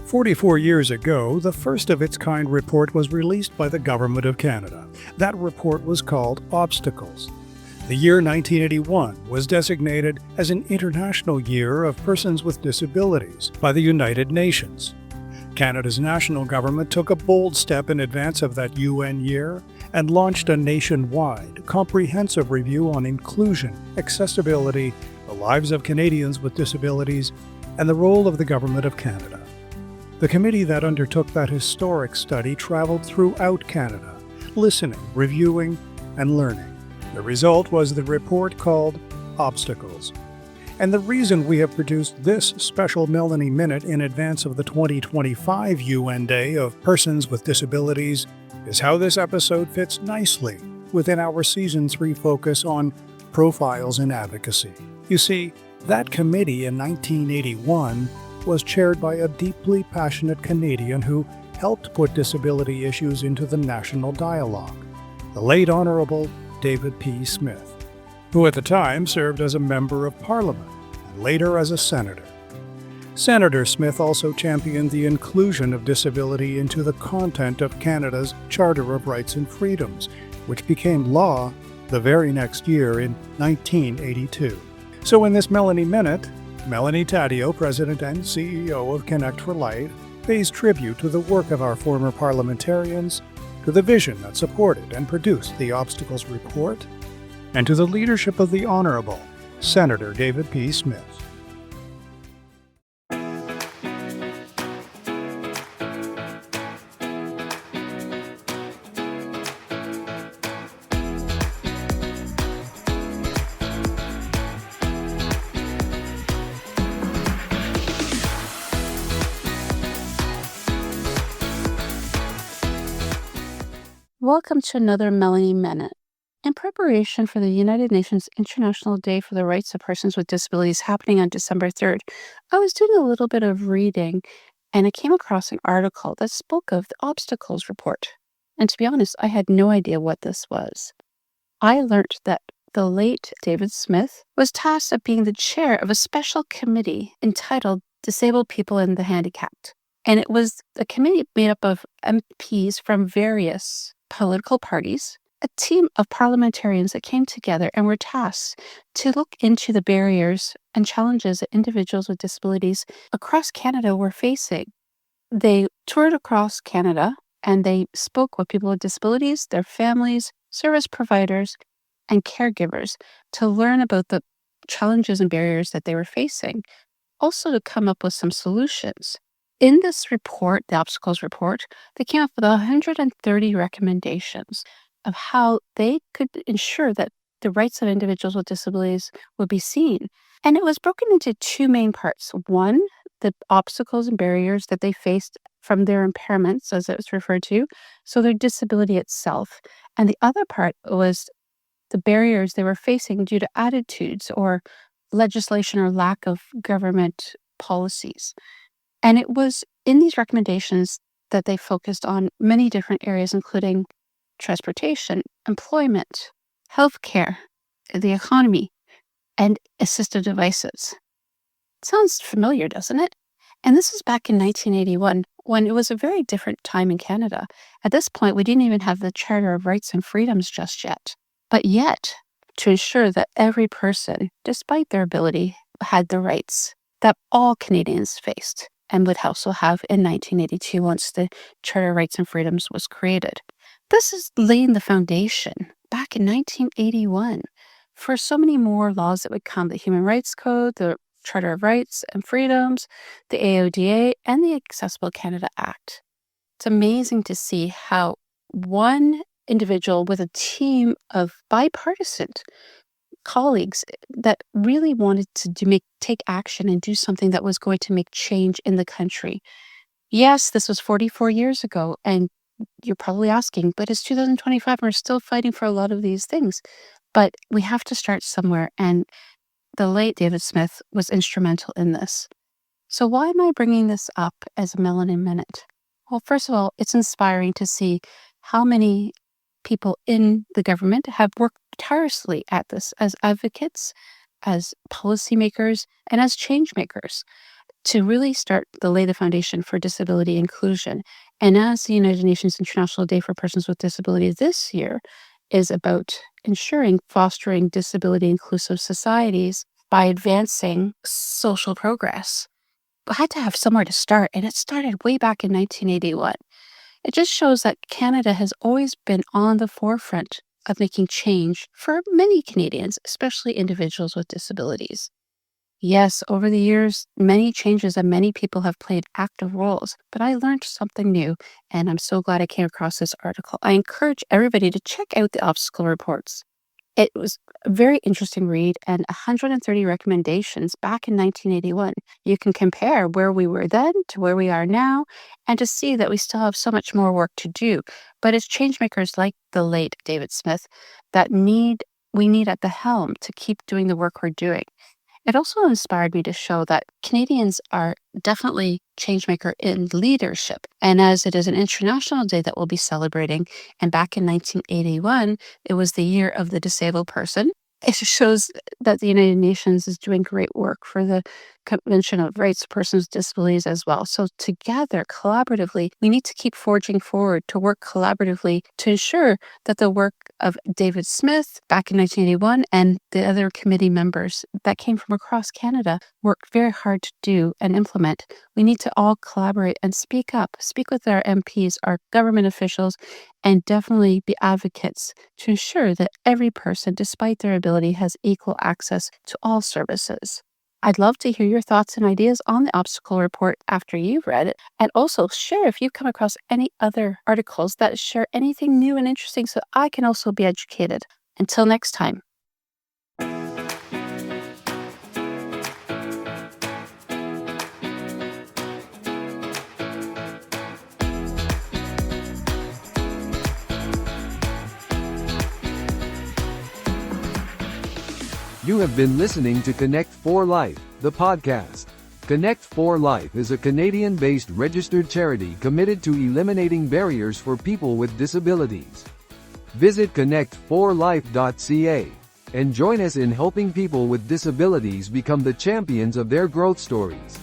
44 years ago, the first of its kind report was released by the Government of Canada. That report was called Obstacles. The year 1981 was designated as an International Year of Persons with Disabilities by the United Nations. Canada's national government took a bold step in advance of that UN year and launched a nationwide, comprehensive review on inclusion, accessibility, the lives of Canadians with disabilities, and the role of the Government of Canada. The committee that undertook that historic study traveled throughout Canada, listening, reviewing, and learning. The result was the report called Obstacles. And the reason we have produced this special Melanie Minute in advance of the 2025 UN Day of Persons with Disabilities is how this episode fits nicely within our Season 3 focus on profiles in advocacy. You see, that committee in 1981 was chaired by a deeply passionate Canadian who helped put disability issues into the national dialogue, the late Honourable David P. Smith, who at the time served as a Member of Parliament and later as a Senator. Senator Smith also championed the inclusion of disability into the content of Canada's Charter of Rights and Freedoms, which became law the very next year in 1982. So in this Melanie Minute, Melanie Taddeo, President and CEO of Connect for Life, pays tribute to the work of our former parliamentarians, to the vision that supported and produced the Obstacles Report, and to the leadership of the Honourable Senator David P. Smith. Welcome to another Melanie Minute. In preparation for the United Nations International Day for the Rights of Persons with Disabilities happening on December 3rd, I was doing a little bit of reading and I came across an article that spoke of the Obstacles Report. And to be honest, I had no idea what this was. I learned that the late David Smith was tasked of being the chair of a special committee entitled Disabled People and the Handicapped. And it was a committee made up of MPs from various political parties, a team of parliamentarians that came together and were tasked to look into the barriers and challenges that individuals with disabilities across Canada were facing. They toured across Canada and they spoke with people with disabilities, their families, service providers, and caregivers to learn about the challenges and barriers that they were facing, also to come up with some solutions. In this report, the Obstacles Report, they came up with 130 recommendations of how they could ensure that the rights of individuals with disabilities would be seen. And it was broken into two main parts. One, the obstacles and barriers that they faced from their impairments, as it was referred to, so their disability itself. And the other part was the barriers they were facing due to attitudes or legislation or lack of government policies. And it was in these recommendations that they focused on many different areas, including transportation, employment, healthcare, the economy, and assistive devices. Sounds familiar, doesn't it? And this was back in 1981, when it was a very different time in Canada. At this point, we didn't even have the Charter of Rights and Freedoms just yet. But yet, to ensure that every person, despite their ability, had the rights that all Canadians faced and would also have in 1982 once the Charter of Rights and Freedoms was created. This is laying the foundation back in 1981 for so many more laws that would come: the Human Rights Code, the Charter of Rights and Freedoms, the AODA, and the Accessible Canada Act. It's amazing to see how one individual with a team of bipartisan colleagues that really wanted to take action and do something that was going to make change in the country. Yes, this was 44 years ago, and you're probably asking, but it's 2025 and we're still fighting for a lot of these things. But we have to start somewhere, and the late David Smith was instrumental in this. So why am I bringing this up as a Melanie Minute? Well, first of all, it's inspiring to see how many people in the government have worked tirelessly at this as advocates, as policymakers, and as change makers. to really lay the foundation for disability inclusion. And as the United Nations International Day for Persons with Disabilities this year is about ensuring fostering disability inclusive societies by advancing social progress. I had to have somewhere to start, and it started way back in 1981. It just shows that Canada has always been on the forefront of making change for many Canadians, especially individuals with disabilities. Yes, over the years, many changes and many people have played active roles, but I learned something new, and I'm so glad I came across this article. I encourage everybody to check out the obstacle reports. It was a very interesting read and 130 recommendations back in 1981. You can compare where we were then to where we are now and to see that we still have so much more work to do. But it's changemakers like the late David Smith that we need at the helm to keep doing the work we're doing. It also inspired me to show that Canadians are definitely changemaker in leadership. And as it is an international day that we'll be celebrating, and back in 1981, it was the year of the disabled person. It shows that the United Nations is doing great work for the Convention of Rights of Persons with Disabilities as well. So together, collaboratively, we need to keep forging forward to work collaboratively to ensure that the work of David Smith back in 1981 and the other committee members that came from across Canada worked very hard to do and implement. We need to all collaborate and speak up, speak with our MPs, our government officials, and definitely be advocates to ensure that every person, despite their ability, has equal access to all services. I'd love to hear your thoughts and ideas on the obstacle report after you've read it, and also share if you've come across any other articles that share anything new and interesting so I can also be educated. Until next time. You have been listening to Connect for Life, the podcast. Connect for Life is a Canadian-based registered charity committed to eliminating barriers for people with disabilities. Visit connectforlife.ca and join us in helping people with disabilities become the champions of their growth stories.